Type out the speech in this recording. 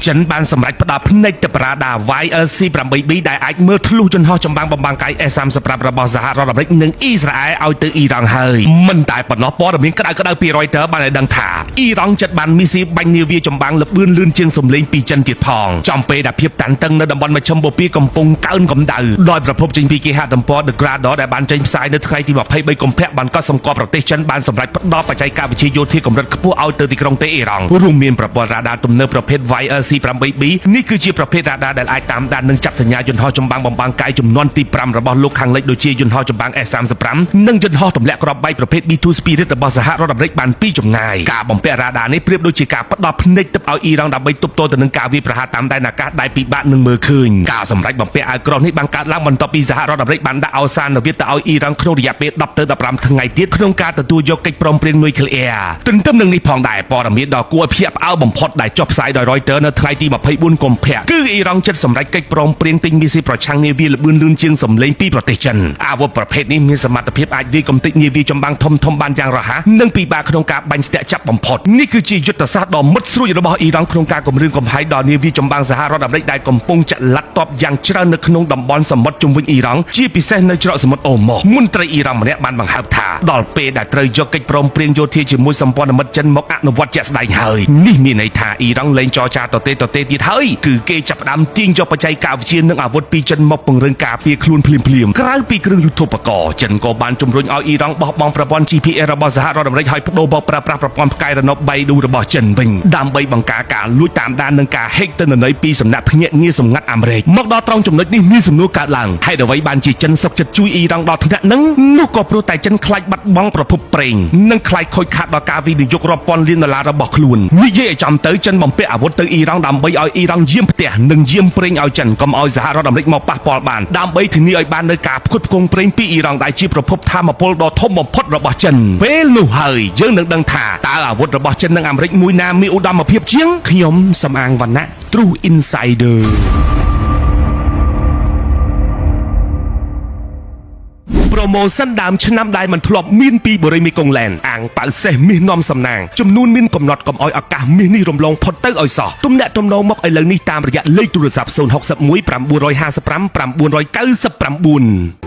ចិនបានសម្រេចផ្ដល់ភ្នែកទៅប្រាដា YLC-8B ដែលអាចមើលធ្លុះយន្តហោះចម្បាំងបំបាំងកាយ S-35 របស់សហរដ្ឋអាមេរិកនិងអ៊ីស្រាអែលឲ្យទៅអ៊ីរ៉ង់ហើយមិនតែប៉ុណ្ណោះព័ត៌មានក្តៅៗពី Reuters បានឲ្យដឹងថាអ៊ីរ៉ង់ចិត្តបានមីស៊ីបាញ់នាវាចម្បាំងល្បឿនលឿនជាងសម្លេងពីចិនទៀតផងចំពេលដែលភាពតានតឹងនៅតំបន់មជ្ឈិមបូព៌ាកំពុងកើនកម្ដៅដោយប្រភពចេញពីគេហទំព័រ The Grador ដែលបានចេញផ្សាយនៅថ្ងៃទី23កុម្ភៈបានកត់សម្គាល់ប្រទេសចិនបានសម្រេចផ្ដល់បច្ចេកវិទ្យាយោធាកម្រិតខ្ពស់ឲ្យទៅទីក្រុងតេអ៊ីរ៉ង់រួមមានប្រព័ន្ធរ៉ាដាទំនើបប្រភេទ YLC-8B នេះគឺជាប្រភេទរ៉ាដាដែលអាចតាមដាននិងចាប់សញ្ញាយន្តហោះចម្បាំងបំបាំងកាយចំនួនទី5របស់លោកខាងលិចដូចជាយន្តហោះចម្បាំង S-35 និងយន្តហោះទម្លាក់គ្រាប់បែកប្រភេទ B2 Spirit របស់សហរដ្ឋអាមេរិកបានពីចម្ងាយការបំពាក់រ៉ាដានេះប្រៀបដូចជាការផ្ដល់ភ្នែកទិព្វឲ្យអ៊ីរ៉ង់ដើម្បីទប់ទល់ទៅនឹងការវាយប្រហារតាមដែនអាកាសដែលពិបាកនឹងមើលឃើញការសម្រេចបំពាក់អាវក្រោះនេះបានកើតឡើងបន្ទាប់ពីសហរដ្ឋអាមេរិកបានដាក់អវសានវិទ្យាទៅឲ្យអ៊ីរ៉ង់ក្នុងរយៈពេល10ទៅ15ថ្ងៃទៀតក្នុងការទទួលយកកិច្ចព្រមព្រៀងនុយក្លេអ៊ែរទន្ទឹមនឹងនេះផងដែរព័ត៌មានដ៏គួរឲ្យភ្ញាក់ផ្អើលបំផុតដែលចុះផ្សាយដោយ Reuters នៅថ្ងៃទី24កុម្ភៈគឺអ៊ីរ៉ង់ចិត្តសម្រេចកិច្ចព្រមព្រៀងទិញមីស៊ីលប្រឆាំងនាវាល្បឿនលឿនជាងសម្លេងពីប្រទេសចិនអាវុធប្រភេទនេះមានសមត្ថភាពអាចវាយកំទេចនាវាចម្បាំងធំៗបានយ៉ាងរហ័សនិងពិបាកក្នុងការបាញ់ស្ទាក់ចាប់បំផុតនេះគឺជាយុទ្ធសាស្ត្រដ៏មុតស្រួចរបស់អ៊ីរ៉ង់ក្នុងការគំរាមកំហែងដល់នាវាចម្បាំងសហរដ្ឋអាមេរិកដែលកំពុងចាក់លាត់ទ័ពយ៉ាងច្រើននៅក្នុងតំបន់សមុទ្រជុំវិញអ៊ីរ៉ង់ជាពិសេសនៅច្រកសមុទ្រអូម៉ូមន្ត្រីអ៊ីរ៉ង់ម្នាក់បានបង្ហើបថាដល់ពេលដែលត្រូវយកកិច្ចព្រមព្រៀងយោធាជាមួយសម្ព័ន្ធមិត្តចិនមកអនុវត្តជាក់ស្ដែងហើយនេះមានន័យថាអ៊ីរ៉ង់លែងចរចាទៅទេទៀតហើយគឺគេចាប់ផ្ដើមទាញយកបច្ចេកវិទ្យានិងអាវុធពីចិនមកពង្រឹងការពារខ្លួនភ្លាមក្រៅពីគ្រឿងយុទ្ធោបករណ៍ចិនក៏បានជំរុញឲ្យអ៊ីរ៉ង់បោះបង់ប្រព័ន្ធ GPS របស់សហរដ្ឋអាមេរិកហើយបដូរមកប្រើប្រាស់ប្រព័ន្ធផ្កាយរណប3ឌូរបស់ចិនវិញដើម្បីបង្ការការលួចតាមដាននិងការហែកទិន្នន័យពីសំណាក់ភ្នាក់ងារសម្ងាត់អាមេរិកមកដល់ត្រង់ចំណុចនេះមានសំណួរកើតឡើងហេតុអ្វីបានជាចិនសុកចិត្តជួយអ៊ីរ៉ង់ដល់ថ្នាក់ហ្នឹងនោះក៏ព្រោះតែចិនខ្លាចបាត់បង់ប្រភពប្រេងនិងខ្លាចខូចខាតដល់ការវិនិយោគរាប់ពាន់លានដុល្លាររបស់ខ្លួននិយាយឲ្យចំទៅចិនបំពាក់អាវុធទៅអ៊ីរ៉ង់ដើម្បីឲ្យអ៊ីរ៉ង់យាមផ្ទះនិងយាមប្រេងឲ្យចិនកុំឲ្យសហរដ្ឋអាមេរិកមកប៉ះពាល់បានដើម្បីធានាឲ្យបាននូវការផ្គត់ផ្គង់ប្រេងពីអ៊ីរ៉ង់ដែលជាប្រភពថាមពលដ៏ធំបំផុតរបស់ចិនពេលនោះហើយយើងនឹងដឹងថាតើអាវុធរបស់ចិននិងអាមេរិកមួយណាមានឧត្តមភាពជាងខ្ញុំសំអាងវណ្ណៈ True Insiderប្រូម៉ូសិនដើមឆ្នាំដែលមិនធ្លាប់មានពីបូរីមីកុងឡែនអាងប៉ៅសេះមាសនាំសំណាงចំនួនមានកំណត់កុំឲ្យឱកាសមាសនេះរំលងផុតទៅឲ្យសោះទំនាក់ទំនងមកឥឡូវនេះតាមរយៈលេខទូរស័ព្ទ061 955 999